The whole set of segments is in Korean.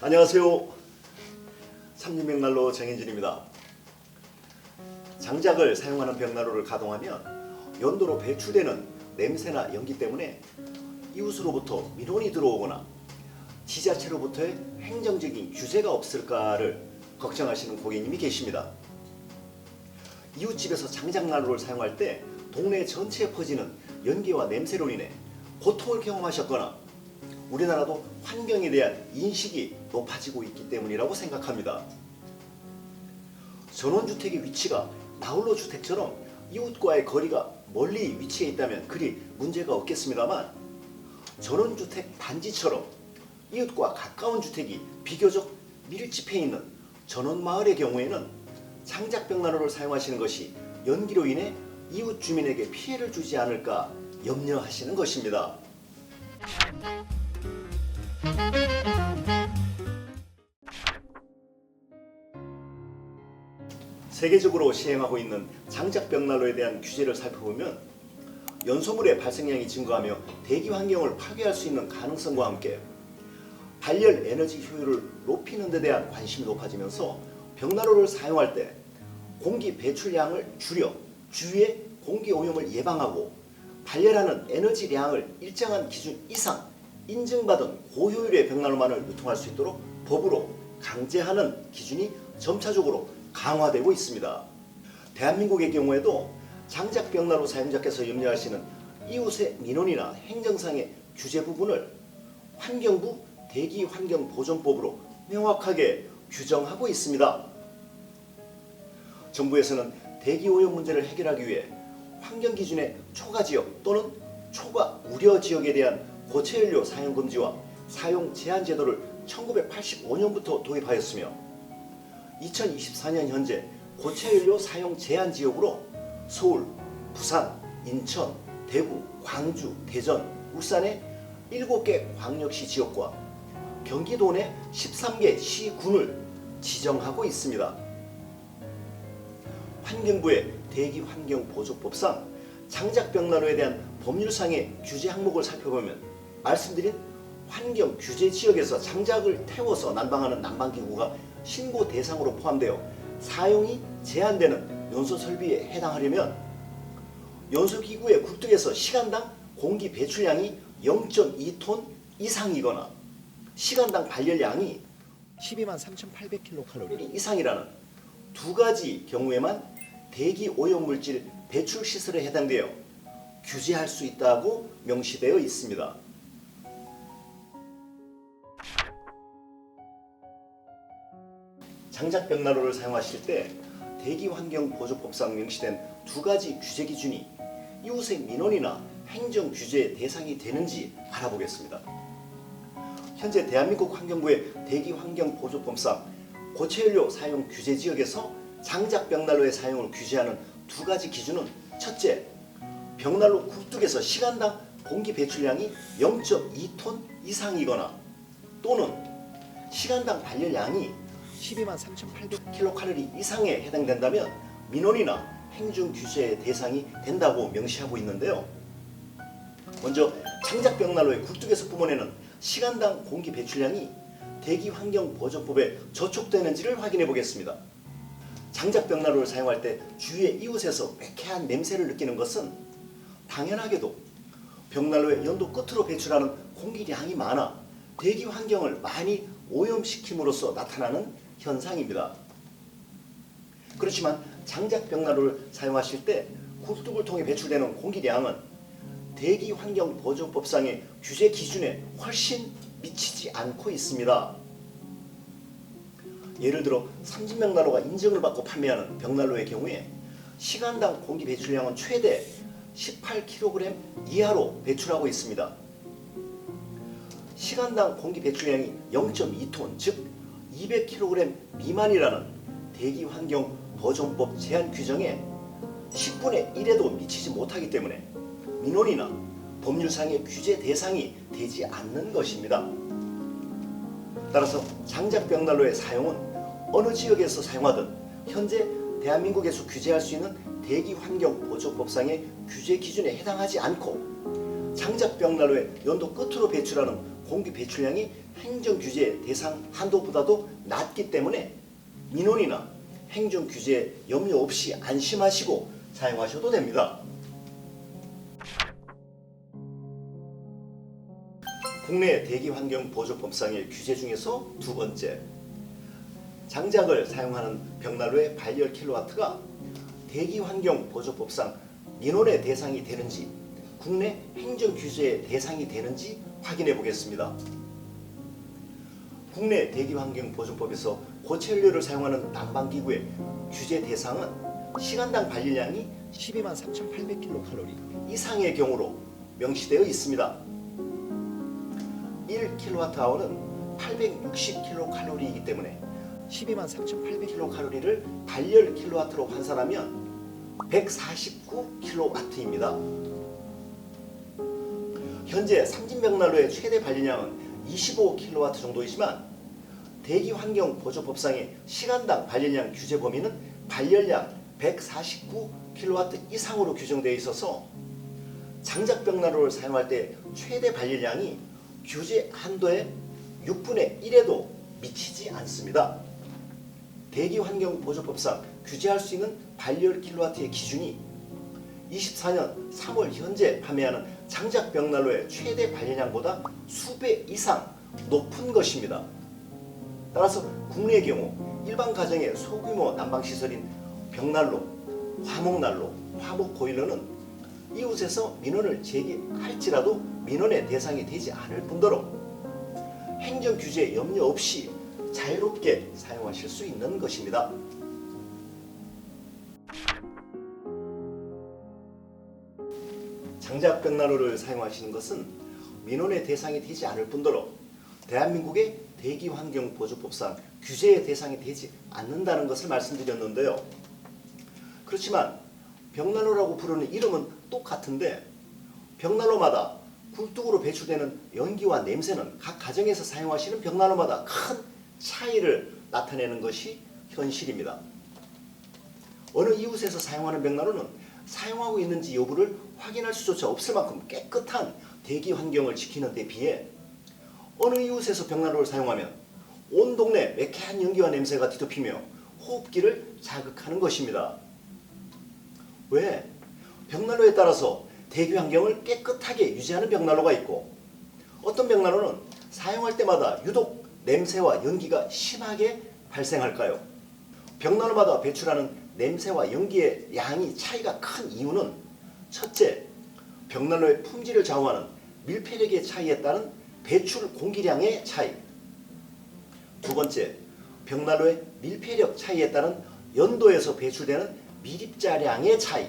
안녕하세요. 삼림백난로 정인진입니다. 장작을 사용하는 벽난로를 가동하면 연도로 배출되는 냄새나 연기 때문에 이웃으로부터 민원이 들어오거나 지자체로부터의 행정적인 규제가 없을까를 걱정하시는 고객님이 계십니다. 이웃집에서 장작난로를 사용할 때 동네 전체에 퍼지는 연기와 냄새로 인해 고통을 경험하셨거나 우리나라도 환경에 대한 인식이 높아지고 있기 때문이라고 생각합니다. 전원주택의 위치가 나홀로 주택처럼 이웃과의 거리가 멀리 위치해 있다면 그리 문제가 없겠습니다만, 전원주택 단지처럼 이웃과 가까운 주택이 비교적 밀집해 있는 전원마을의 경우에는 장작벽난로를 사용하시는 것이 연기로 인해 이웃 주민에게 피해를 주지 않을까 염려하시는 것입니다. 세계적으로 시행하고 있는 장작벽난로에 대한 규제를 살펴보면 연소물의 발생량이 증가하며 대기 환경을 파괴할 수 있는 가능성과 함께 발열 에너지 효율을 높이는 데 대한 관심이 높아지면서 벽난로를 사용할 때 공기 배출량을 줄여 주위의 공기 오염을 예방하고 발열하는 에너지량을 일정한 기준 이상 인증받은 고효율의 벽난로만을 유통할 수 있도록 법으로 강제하는 기준이 점차적으로 강화되고 있습니다. 대한민국의 경우에도 장작벽난로 사용자께서 염려하시는 이웃의 민원이나 행정상의 규제 부분을 환경부 대기환경보존법으로 명확하게 규정하고 있습니다. 정부에서는 대기오염 문제를 해결하기 위해 환경기준의 초가지역 또는 초가 우려지역에 대한 고체연료 사용금지와 사용제한 제도를 1985년부터 도입하였으며 2024년 현재 고체연료 사용 제한 지역으로 서울, 부산, 인천, 대구, 광주, 대전, 울산의 7개 광역시 지역과 경기도 내 13개 시군을 지정하고 있습니다. 환경부의 대기환경보조법상 장작벽난로에 대한 법률상의 규제 항목을 살펴보면 말씀드린 환경 규제 지역에서 장작을 태워서 난방하는 난방기구가 신고 대상으로 포함되어 사용이 제한되는 연소 설비에 해당하려면 연소기구의 굴뚝에서 시간당 공기 배출량이 0.2톤 이상이거나 시간당 발열량이 123,800kcal 이상이라는 두 가지 경우에만 대기 오염물질 배출 시설에 해당되어 규제할 수 있다고 명시되어 있습니다. 장작벽난로를 사용하실 때 대기환경보조법상 명시된 두 가지 규제 기준이 이웃의 민원이나 행정 규제의 대상이 되는지 알아보겠습니다. 현재 대한민국 환경부의 대기환경보조법상 고체연료 사용 규제 지역에서 장작벽난로의 사용을 규제하는 두 가지 기준은 첫째, 벽난로 굴뚝에서 시간당 공기 배출량이 0.2톤 이상이거나 또는 시간당 발열량이 123,800kcal 이상에 해당된다면 민원이나 행정 규제의 대상이 된다고 명시하고 있는데요. 먼저 장작벽난로의 굴뚝에서 뿜어내는 시간당 공기 배출량이 대기환경보존법에 저촉되는지를 확인해 보겠습니다. 장작벽난로를 사용할 때 주위의 이웃에서 매캐한 냄새를 느끼는 것은 당연하게도 벽난로의 연도 끝으로 배출하는 공기량이 많아 대기환경을 많이 오염시킴으로써 나타나는 현상입니다. 그렇지만 장작벽난로를 사용하실 때 굴뚝을 통해 배출되는 공기량은 대기환경보존법상의 규제 기준에 훨씬 미치지 않고 있습니다. 예를 들어 삼진벽난로가 인증을 받고 판매하는 벽난로의 경우에 시간당 공기 배출량은 최대 18kg 이하로 배출하고 있습니다. 시간당 공기 배출량이 0.2톤 즉 200kg 미만이라는 대기환경보존법 제한 규정에 10분의 1에도 미치지 못하기 때문에 민원이나 법률상의 규제 대상이 되지 않는 것입니다. 따라서 장작벽난로의 사용은 어느 지역에서 사용하든 현재 대한민국에서 규제할 수 있는 대기환경보조법상의 규제 기준에 해당하지 않고 장작벽난로의 연도 끝으로 배출하는 공기 배출량이 행정규제 대상 한도보다도 낮기 때문에 민원이나 행정규제에 염려 없이 안심하시고 사용하셔도 됩니다. 국내 대기환경보조법상의 규제 중에서 두 번째, 장작을 사용하는 벽난로의 발열 킬로와트가 대기환경보조법상 민원의 대상이 되는지 국내 행정규제의 대상이 되는지 확인해 보겠습니다. 국내 대기환경보조법에서 고체연료를 사용하는 난방기구의 규제 대상은 시간당 발열량이 123,800kcal 이상의 경우로 명시되어 있습니다. 1kWh는 860kcal이기 때문에 123,800kcal를 발열 킬로와트로 환산하면 149kW입니다. 현재 삼진벽난로의 최대 발열량은 25kW 정도이지만 대기환경보조법상의 시간당 발열량 규제 범위는 발열량 149kW 이상으로 규정되어 있어서 장작벽난로를 사용할 때 최대 발열량이 규제 한도의 6분의 1에도 미치지 않습니다. 대기환경보조법상 규제할 수 있는 발열 킬로와트의 기준이 24년 3월 현재 판매하는 장작벽난로의 최대 발열량보다 수배 이상 높은 것입니다. 따라서 국내의 경우 일반 가정의 소규모 난방시설인 벽난로, 화목난로, 화목보일러는 이웃에서 민원을 제기할지라도 민원의 대상이 되지 않을 뿐더러 행정규제 염려 없이 자유롭게 사용하실 수 있는 것입니다. 장작벽난로를 사용하시는 것은 민원의 대상이 되지 않을 뿐더러 대한민국의 대기환경보조법상 규제의 대상이 되지 않는다는 것을 말씀드렸는데요. 그렇지만 벽난로라고 부르는 이름은 똑같은데 벽난로마다 굴뚝으로 배출되는 연기와 냄새는 각 가정에서 사용하시는 벽난로마다 큰 차이를 나타내는 것이 현실입니다. 어느 이웃에서 사용하는 벽난로는 사용하고 있는지 여부를 확인할 수조차 없을 만큼 깨끗한 대기 환경을 지키는 데 비해 어느 이웃에서 벽난로를 사용하면 온 동네 매캐한 연기와 냄새가 뒤덮이며 호흡기를 자극하는 것입니다. 왜? 벽난로에 따라서 대기 환경을 깨끗하게 유지하는 벽난로가 있고 어떤 벽난로는 사용할 때마다 유독 냄새와 연기가 심하게 발생할까요? 벽난로마다 배출하는 냄새와 연기의 양이 차이가 큰 이유는 첫째, 벽난로의 품질을 좌우하는 밀폐력의 차이에 따른 배출 공기량의 차이. 두 번째, 벽난로의 밀폐력 차이에 따른 연도에서 배출되는 밀입자량의 차이.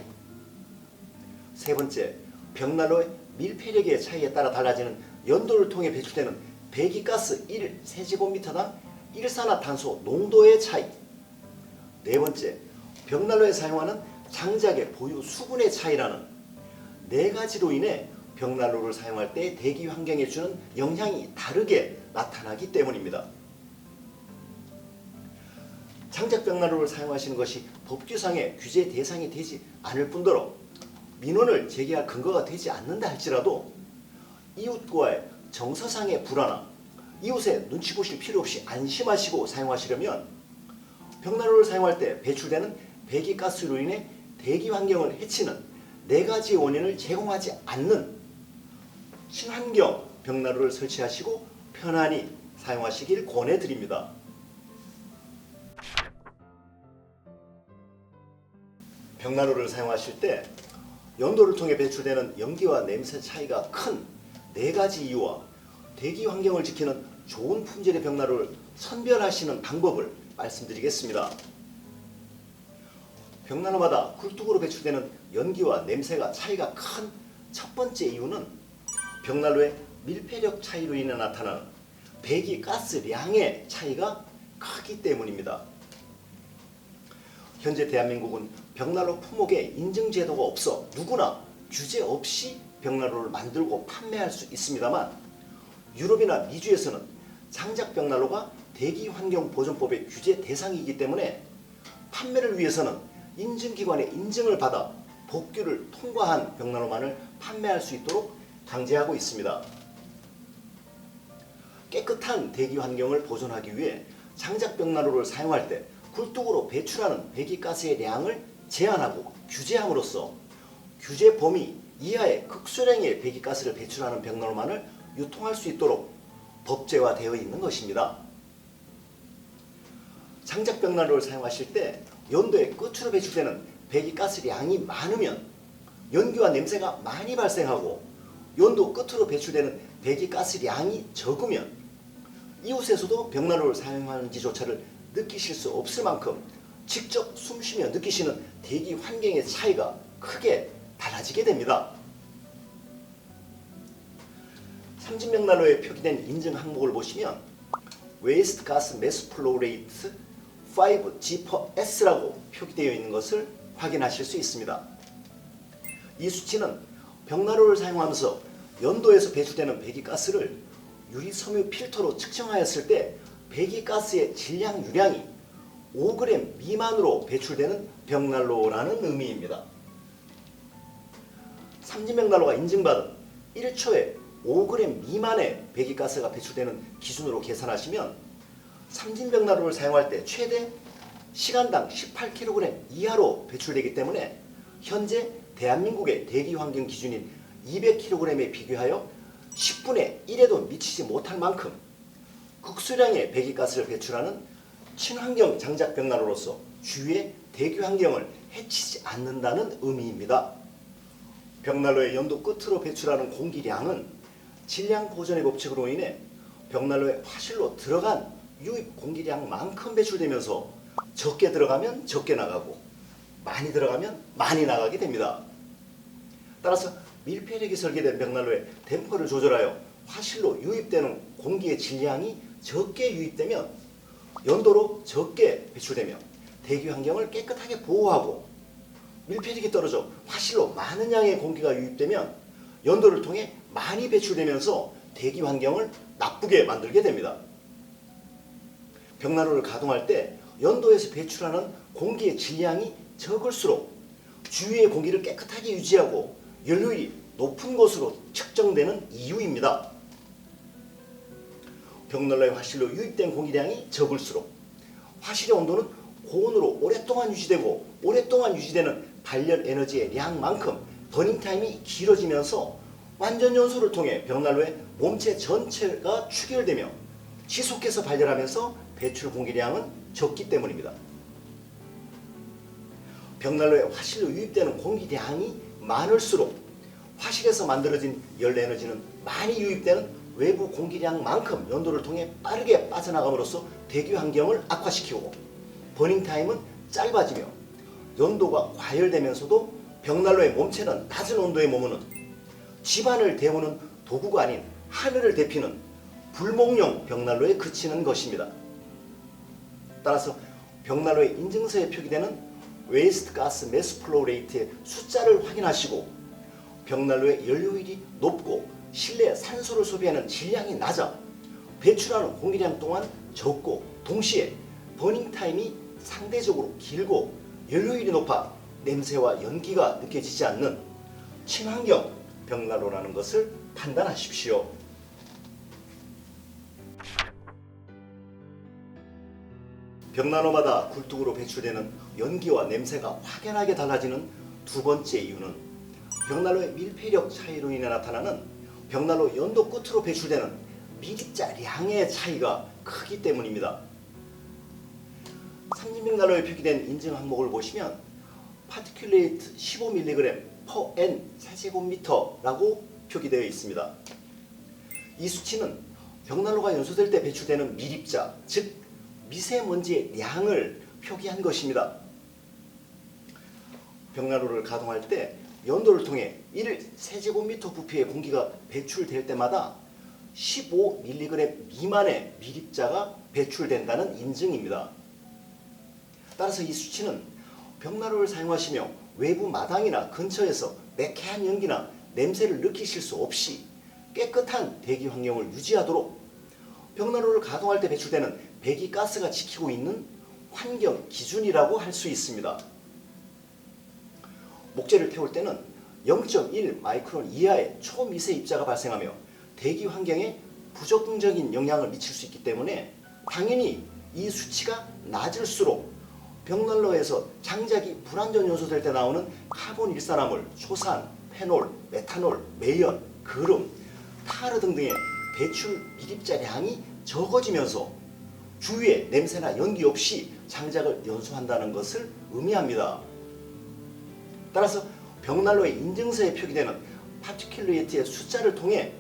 세 번째, 벽난로의 밀폐력의 차이에 따라 달라지는 연도를 통해 배출되는 배기가스 1세제곱미터당 일산화탄소 농도의 차이. 네 번째, 벽난로에 사용하는 장작의 보유 수분의 차이라는 네 가지로 인해 벽난로를 사용할 때 대기 환경에 주는 영향이 다르게 나타나기 때문입니다. 장작벽난로를 사용하시는 것이 법규상의 규제 대상이 되지 않을 뿐더러 민원을 제기할 근거가 되지 않는다 할지라도 이웃과의 정서상의 불안함, 이웃의 눈치 보실 필요 없이 안심하시고 사용하시려면 벽난로를 사용할 때 배출되는 배기가스로 인해 대기 환경을 해치는 네 가지 원인을 제공하지 않는 친환경 벽난로를 설치하시고 편안히 사용하시길 권해드립니다. 벽난로를 사용하실 때 연도를 통해 배출되는 연기와 냄새 차이가 큰 네 가지 이유와 대기 환경을 지키는 좋은 품질의 벽난로를 선별하시는 방법을 말씀드리겠습니다. 벽난로마다 굴뚝으로 배출되는 연기와 냄새가 차이가 큰 첫 번째 이유는 벽난로의 밀폐력 차이로 인해 나타나는 배기가스량의 차이가 크기 때문입니다. 현재 대한민국은 벽난로 품목에 인증제도가 없어 누구나 규제 없이 벽난로를 만들고 판매할 수 있습니다만 유럽이나 미주에서는 장작벽난로가 대기환경보존법의 규제 대상이기 때문에 판매를 위해서는 인증기관의 인증을 받아 복규를 통과한 벽난로만을 판매할 수 있도록 강제하고 있습니다. 깨끗한 대기 환경을 보존하기 위해 장작벽난로를 사용할 때 굴뚝으로 배출하는 배기가스의 량을 제한하고 규제함으로써 규제 범위 이하의 극소량의 배기가스를 배출하는 벽난로만을 유통할 수 있도록 법제화되어 있는 것입니다. 장작벽난로를 사용하실 때 연도의 끝으로 배출되는 배기가스량이 많으면 연기와 냄새가 많이 발생하고 연도 끝으로 배출되는 배기가스량이 적으면 이웃에서도 벽난로를 사용하는지조차를 느끼실 수 없을 만큼 직접 숨쉬며 느끼시는 대기 환경의 차이가 크게 달라지게 됩니다. 삼진벽난로에 표기된 인증 항목을 보시면 Waste Gas Mass Flow Rate 5G/S라고 표기되어 있는 것을 확인하실 수 있습니다. 이 수치는 벽난로를 사용하면서 연도에서 배출되는 배기가스를 유리섬유 필터로 측정하였을 때 배기가스의 질량 유량이 5g 미만으로 배출되는 벽난로라는 의미입니다. 삼진벽난로가 인증받은 1초에 5g 미만의 배기가스가 배출되는 기준으로 계산하시면 삼진벽난로를 사용할 때 최대 시간당 18kg 이하로 배출되기 때문에 현재 대한민국의 대기환경 기준인 200kg에 비교하여 10분의 1에도 미치지 못할 만큼 극소량의 배기가스를 배출하는 친환경 장작벽난로로서 주위의 대기환경을 해치지 않는다는 의미입니다. 벽난로의 연도 끝으로 배출하는 공기량은 질량 보존의 법칙으로 인해 벽난로에 화실로 들어간 유입 공기량만큼 배출되면서 적게 들어가면 적게 나가고 많이 들어가면 많이 나가게 됩니다. 따라서 밀폐력이 설계된 벽난로의 댐퍼를 조절하여 화실로 유입되는 공기의 질량이 적게 유입되면 연도로 적게 배출되며 대기 환경을 깨끗하게 보호하고 밀폐력이 떨어져 화실로 많은 양의 공기가 유입되면 연도를 통해 많이 배출되면서 대기 환경을 나쁘게 만들게 됩니다. 벽난로를 가동할 때 연도에서 배출하는 공기의 질량이 적을수록 주위의 공기를 깨끗하게 유지하고 연료율이 높은 것으로 측정되는 이유입니다. 벽난로의 화실로 유입된 공기량이 적을수록 화실의 온도는 고온으로 오랫동안 유지되고 오랫동안 유지되는 발열 에너지의 양만큼 버닝타임이 길어지면서 완전 연소를 통해 벽난로의 몸체 전체가 추결되며 지속해서 발열하면서 배출 공기량은 적기 때문입니다. 벽난로에 화실로 유입되는 공기량이 많을수록 화실에서 만들어진 열 에너지는 많이 유입되는 외부 공기량만큼 연도를 통해 빠르게 빠져나감으로써 대기 환경을 악화시키고 버닝타임은 짧아지며 연도가 과열되면서도 벽난로의 몸체는 낮은 온도에 머무는 집안을 데우는 도구가 아닌 하늘을 데피는 불목용 벽난로에 그치는 것입니다. 따라서 벽난로의 인증서에 표기되는 Waste Gas Mass Flow Rate의 숫자를 확인하시고 벽난로의 연료율이 높고 실내 산소를 소비하는 질량이 낮아 배출하는 공기량 또한 적고 동시에 버닝타임이 상대적으로 길고 연료율이 높아 냄새와 연기가 느껴지지 않는 친환경 벽난로라는 것을 판단하십시오. 벽난로마다 굴뚝으로 배출되는 연기와 냄새가 확연하게 달라지는 두 번째 이유는 벽난로의 밀폐력 차이로 인해 나타나는 벽난로 연도 끝으로 배출되는 밀입자량의 차이가 크기 때문입니다. 삼진벽난로에 표기된 인증 항목을 보시면 파티큘레이트 15mg per n 세제곱미터라고 표기되어 있습니다. 이 수치는 벽난로가 연소될 때 배출되는 밀입자, 즉 미세먼지의 양을 표기한 것입니다. 벽난로를 가동할 때 연도를 통해 1세제곱미터 부피의 공기가 배출될 때마다 15mg 미만의 밀입자가 배출된다는 인증입니다. 따라서 이 수치는 벽난로를 사용하시며 외부 마당이나 근처에서 매캐한 연기나 냄새를 느끼실 수 없이 깨끗한 대기 환경을 유지하도록 벽난로를 가동할 때 배출되는 배기가스가 지키고 있는 환경 기준이라고 할 수 있습니다. 목재를 태울 때는 0.1 마이크론 이하의 초미세 입자가 발생하며 대기 환경에 부정적인 영향을 미칠 수 있기 때문에 당연히 이 수치가 낮을수록 벽난로에서 장작이 불완전 연소 될 때 나오는 카본 일산화물, 초산, 페놀, 메탄올, 매연, 그름, 타르 등등의 배출 미립자량이 적어지면서 주위에 냄새나 연기 없이 장작을 연소한다는 것을 의미합니다. 따라서 벽난로의 인증서에 표기되는 파티큘레이트의 숫자를 통해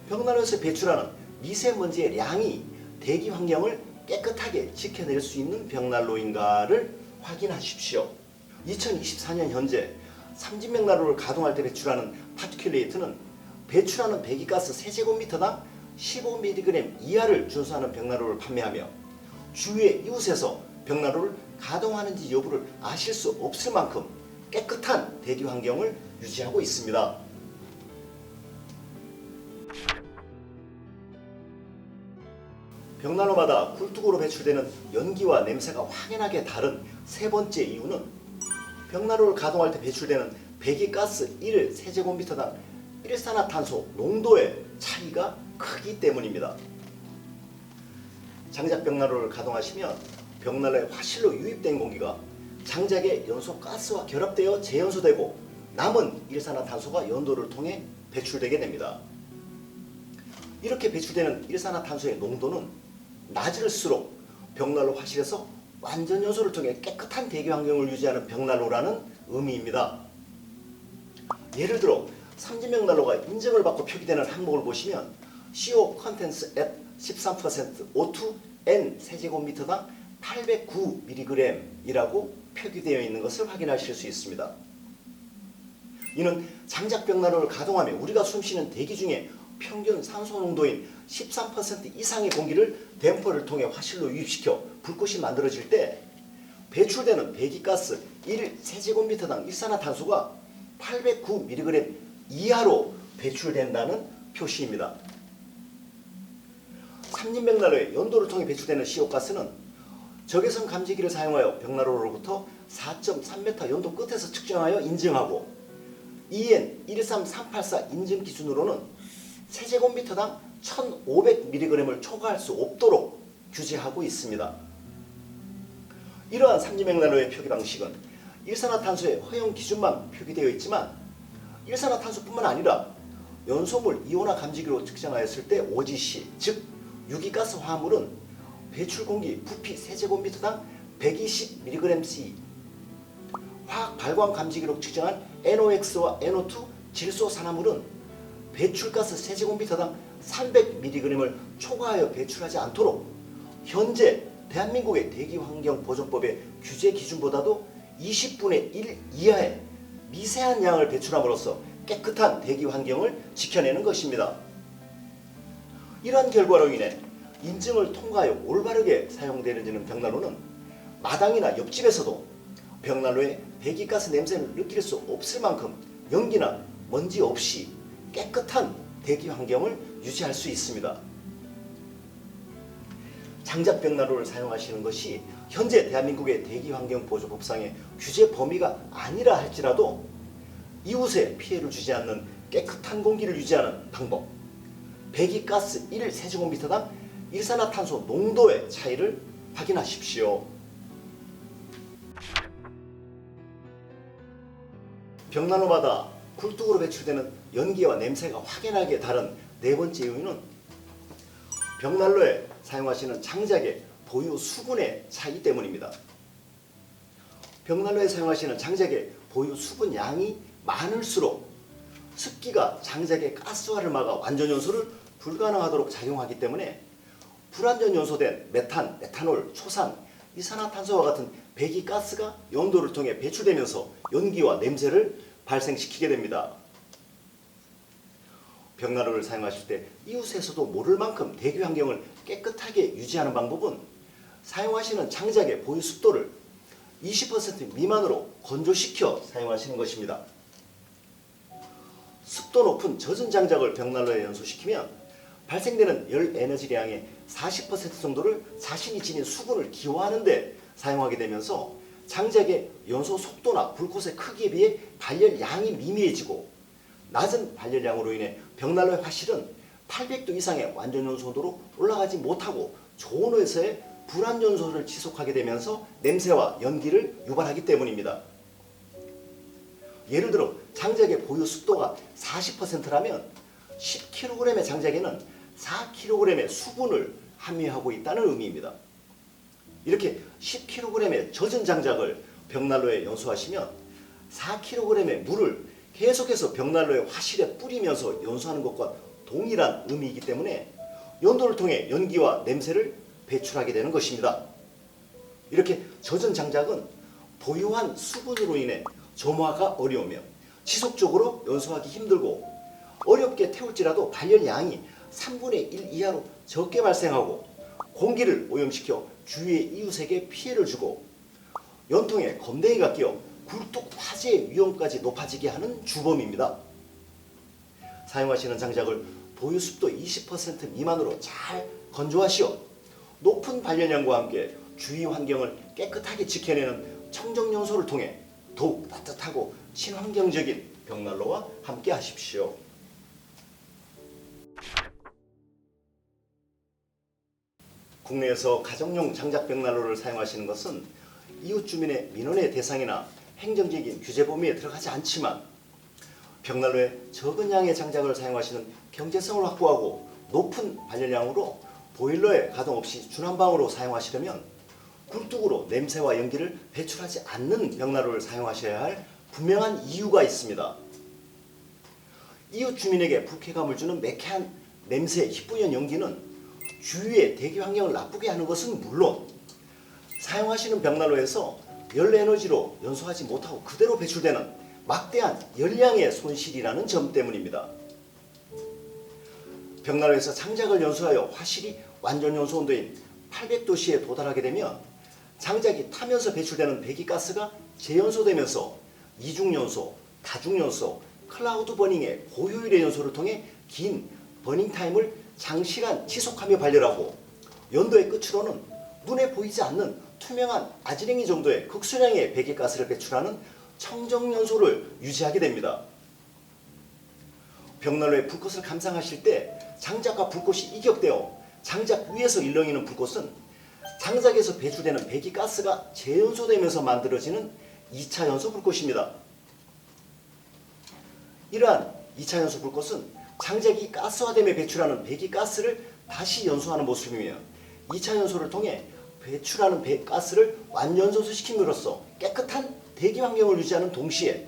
벽난로에서 배출하는 미세먼지의 양이 대기 환경을 깨끗하게 지켜낼 수 있는 벽난로인가를 확인하십시오. 2024년 현재 삼진맥난로를 가동할 때 배출하는 파티큘레이트는 배출하는 배기가스 세제곱미터당 15mg 이하를 준수하는 벽난로를 판매하며 주위의 이웃에서 벽난로를 가동하는지 여부를 아실 수 없을 만큼 깨끗한 대기 환경을 유지하고 있습니다. 벽난로마다 굴뚝으로 배출되는 연기와 냄새가 확연하게 다른 세 번째 이유는 벽난로를 가동할 때 배출되는 배기가스 1세제곱미터당 일산화탄소 농도의 차이가 크기 때문입니다. 장작 벽난로를 가동하시면 벽난로에 화실로 유입된 공기가 장작의 연소 가스와 결합되어 재연소되고 남은 일산화탄소가 연도를 통해 배출되게 됩니다. 이렇게 배출되는 일산화탄소의 농도는 낮을수록 벽난로 화실에서 완전 연소를 통해 깨끗한 대기 환경을 유지하는 벽난로라는 의미입니다. 예를 들어 삼진맥난로가 인증을 받고 표기되는 항목을 보시면 CO contents at 13% O2 N 세제곱미터당 809mg 이라고 표기되어 있는 것을 확인하실 수 있습니다. 이는 장작 벽난로를 가동하며 우리가 숨쉬는 대기 중에 평균 산소 농도인 13% 이상의 공기를 댐퍼를 통해 화실로 유입시켜 불꽃이 만들어질 때 배출되는 배기가스 1세제곱미터당 일산화탄소가 809mg 이하로 배출된다는 표시입니다. 삼진맥난로의 연도를 통해 배출되는 CO 가스는 적외선 감지기를 사용하여 벽난로로부터 4.3m 연도 끝에서 측정하여 인증하고 EN 13384 인증 기준으로는 세제곱미터당 1500mg을 초과할 수 없도록 규제하고 있습니다. 이러한 삼진맥난로의 표기 방식은 일산화탄소의 허용 기준만 표기되어 있지만 일산화탄소뿐만 아니라 연소물 이온화 감지기로 측정하였을 때 OGC, 즉 유기가스 화합물은 배출 공기 부피 세제곱미터당 120mg/c, 화학 발광 감지기로 측정한 NOx와 NO2 질소 산화물은 배출가스 세제곱미터당 300mg을 초과하여 배출하지 않도록 현재 대한민국의 대기환경보존법의 규제 기준보다도 20분의 1 이하의 미세한 양을 배출함으로써 깨끗한 대기 환경을 지켜내는 것입니다. 이러한 결과로 인해 인증을 통과하여 올바르게 사용되는 벽난로는 마당이나 옆집에서도 벽난로의 배기가스 냄새를 느낄 수 없을 만큼 연기나 먼지 없이 깨끗한 대기 환경을 유지할 수 있습니다. 장작 벽난로를 사용하시는 것이 현재 대한민국의 대기환경보조법상의 규제 범위가 아니라 할지라도 이웃에 피해를 주지 않는 깨끗한 공기를 유지하는 방법, 배기가스 1세제곱미터당 일산화탄소 농도의 차이를 확인하십시오. 벽난로마다 굴뚝으로 배출되는 연기와 냄새가 확연하게 다른 네 번째 이유는 벽난로에 사용하시는 장작의 보유 수분의 차이 때문입니다. 벽난로에 사용하시는 장작의 보유 수분 양이 많을수록 습기가 장작의 가스화를 막아 완전 연소를 불가능하도록 작용하기 때문에 불완전 연소된 메탄, 메탄올, 초산, 이산화탄소와 같은 배기가스가 연도를 통해 배출되면서 연기와 냄새를 발생시키게 됩니다. 벽난로를 사용하실 때 이웃에서도 모를 만큼 대기 환경을 깨끗하게 유지하는 방법은 사용하시는 장작의 보유 습도를 20% 미만으로 건조시켜 사용하시는 것입니다. 습도 높은 젖은 장작을 벽난로에 연소시키면 발생되는 열 에너지량의 40% 정도를 자신이 지닌 수분을 기화하는 데 사용하게 되면서 장작의 연소 속도나 불꽃의 크기에 비해 발열량이 미미해지고 낮은 발열량으로 인해 벽난로의 화실은 800도 이상의 완전 연소도로 올라가지 못하고 저온에서의 불완 연소를 지속하게 되면서 냄새와 연기를 유발하기 때문입니다. 예를 들어 장작의 보유 습도가 40%라면 10kg의 장작에는 4kg의 수분을 함유하고 있다는 의미입니다. 이렇게 10kg의 젖은 장작을 벽난로에 연소하시면 4kg의 물을 계속해서 벽난로의 화실에 뿌리면서 연소하는 것과 동일한 의미이기 때문에 연도를 통해 연기와 냄새를 배출하게 되는 것입니다. 이렇게 젖은 장작은 보유한 수분으로 인해 점화가 어려우며 지속적으로 연소하기 힘들고 어렵게 태울지라도 발열량이 3분의 1 이하로 적게 발생하고 공기를 오염시켜 주위의 이웃에게 피해를 주고 연통에 검댕이가 끼어 굴뚝 화재의 위험까지 높아지게 하는 주범입니다. 사용하시는 장작을 보유 습도 20% 미만으로 잘 건조하시어 높은 발열량과 함께 주위 환경을 깨끗하게 지켜내는 청정연소를 통해 더욱 따뜻하고 친환경적인 벽난로와 함께 하십시오. 국내에서 가정용 장작 벽난로를 사용하시는 것은 이웃 주민의 민원의 대상이나 행정적인 규제 범위에 들어가지 않지만 벽난로에 적은 양의 장작을 사용하시는 경제성을 확보하고 높은 발열량으로 보일러에 가동 없이 중난방으로 사용하시려면 굴뚝으로 냄새와 연기를 배출하지 않는 벽난로를 사용하셔야 할 분명한 이유가 있습니다. 이웃 주민에게 불쾌감을 주는 매캐한 냄새, 희뿌연 연기는 주위의 대기 환경을 나쁘게 하는 것은 물론 사용하시는 벽난로에서 열 에너지로 연소하지 못하고 그대로 배출되는 막대한 열량의 손실이라는 점 때문입니다. 벽난로에서 장작을 연소하여 화실이 완전 연소 온도인 800도씨에 도달하게 되면 장작이 타면서 배출되는 배기가스가 재연소되면서 이중연소, 다중연소, 클라우드 버닝의 고효율의 연소를 통해 긴 버닝타임을 장시간 지속하며 발열하고 연도의 끝으로는 눈에 보이지 않는 투명한 아지랭이 정도의 극소량의 배기가스를 배출하는 청정연소를 유지하게 됩니다. 벽난로의 불꽃을 감상하실 때 장작과 불꽃이 이격되어 장작 위에서 일렁이는 불꽃은 장작에서 배출되는 배기가스가 재연소되면서 만들어지는 2차 연소 불꽃입니다. 이러한 2차 연소 불꽃은 장작이 가스화되며 배출하는 배기가스를 다시 연소하는 모습이며 2차 연소를 통해 배출하는 가스를 완연소시킴으로써 깨끗한 대기 환경을 유지하는 동시에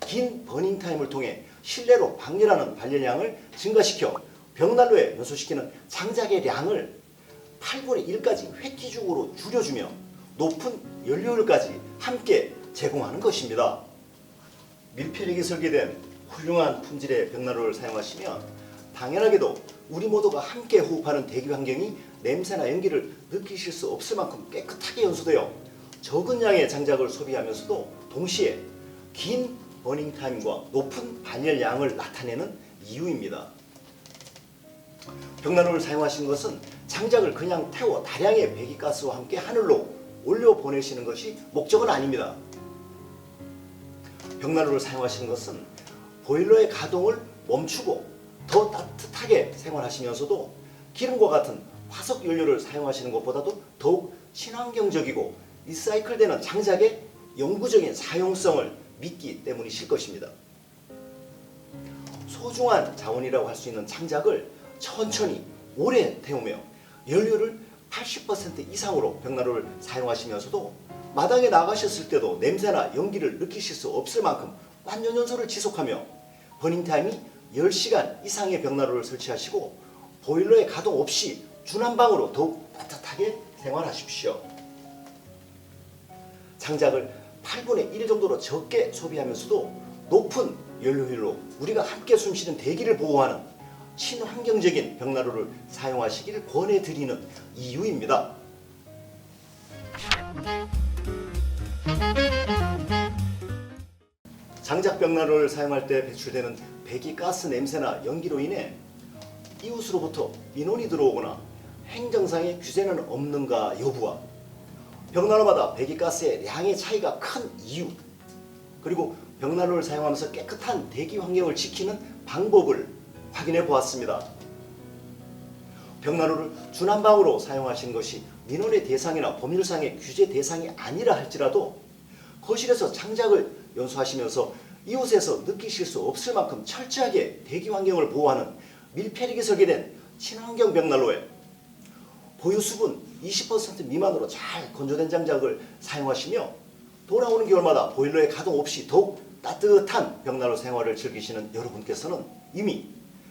긴 버닝타임을 통해 실내로 방열하는 발열량을 증가시켜 벽난로에 연소시키는 장작의 양을 8분의 1까지 획기적으로 줄여주며 높은 연료율까지 함께 제공하는 것입니다. 밀폐력이 설계된 훌륭한 품질의 벽난로를 사용하시면 당연하게도 우리 모두가 함께 호흡하는 대기 환경이 냄새나 연기를 느끼실 수 없을 만큼 깨끗하게 연소되어 적은 양의 장작을 소비하면서도 동시에 긴 버닝타임과 높은 발열량을 나타내는 이유입니다. 벽난로를 사용하시는 것은 장작을 그냥 태워 다량의 배기가스와 함께 하늘로 올려보내시는 것이 목적은 아닙니다. 벽난로를 사용하시는 것은 보일러의 가동을 멈추고 더 따뜻하게 생활하시면서도 기름과 같은 화석 연료를 사용하시는 것보다도 더욱 친환경적이고 리사이클되는 장작의 영구적인 사용성을 믿기 때문이실 것입니다. 소중한 자원이라고 할 수 있는 장작을 천천히 오래 태우며 연료를 80% 이상으로 벽난로를 사용하시면서도 마당에 나가셨을 때도 냄새나 연기를 느끼실 수 없을 만큼 완전 연소를 지속하며 버닝타임이 10시간 이상의 벽난로를 설치하시고 보일러에 가동 없이 중난방으로 더욱 따뜻하게 생활하십시오. 장작을 8분의 1 정도로 적게 소비하면서도 높은 연료율로 우리가 함께 숨쉬는 대기를 보호하는 친환경적인 벽난로를 사용하시기를 권해드리는 이유입니다. 장작 벽난로를 사용할 때 배출되는 배기가스 냄새나 연기로 인해 이웃으로부터 민원이 들어오거나 행정상의 규제는 없는가 여부와 벽난로마다 배기가스의 양의 차이가 큰 이유, 그리고 벽난로를 사용하면서 깨끗한 대기 환경을 지키는 방법을 확인해 보았습니다. 벽난로를 주난방으로 사용하시는 것이 민원의 대상이나 법률상의 규제 대상이 아니라 할지라도 거실에서 창작을 연수하시면서 이웃에서 느끼실 수 없을 만큼 철저하게 대기 환경을 보호하는 밀폐력이 설계된 친환경 벽난로에 보유 수분 20% 미만으로 잘 건조된 장작을 사용하시며 돌아오는 겨울마다 보일러의 가동 없이 더욱 따뜻한 벽난로 생활을 즐기시는 여러분께서는 이미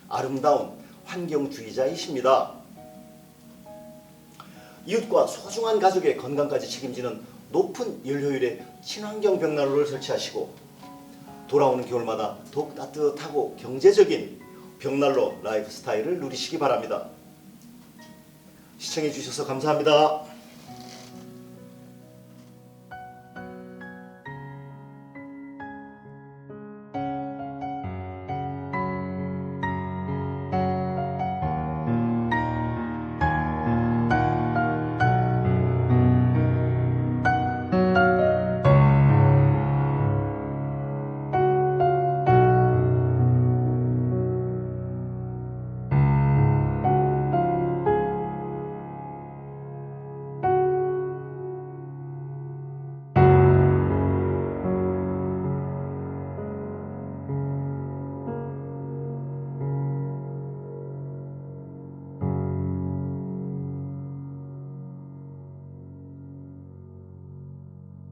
아름다운 환경주의자이십니다. 이웃과 소중한 가족의 건강까지 책임지는 높은 열효율의 친환경 벽난로를 설치하시고 돌아오는 겨울마다 더욱 따뜻하고 경제적인 벽난로 라이프 스타일을 누리시기 바랍니다. 시청해 주셔서 감사합니다.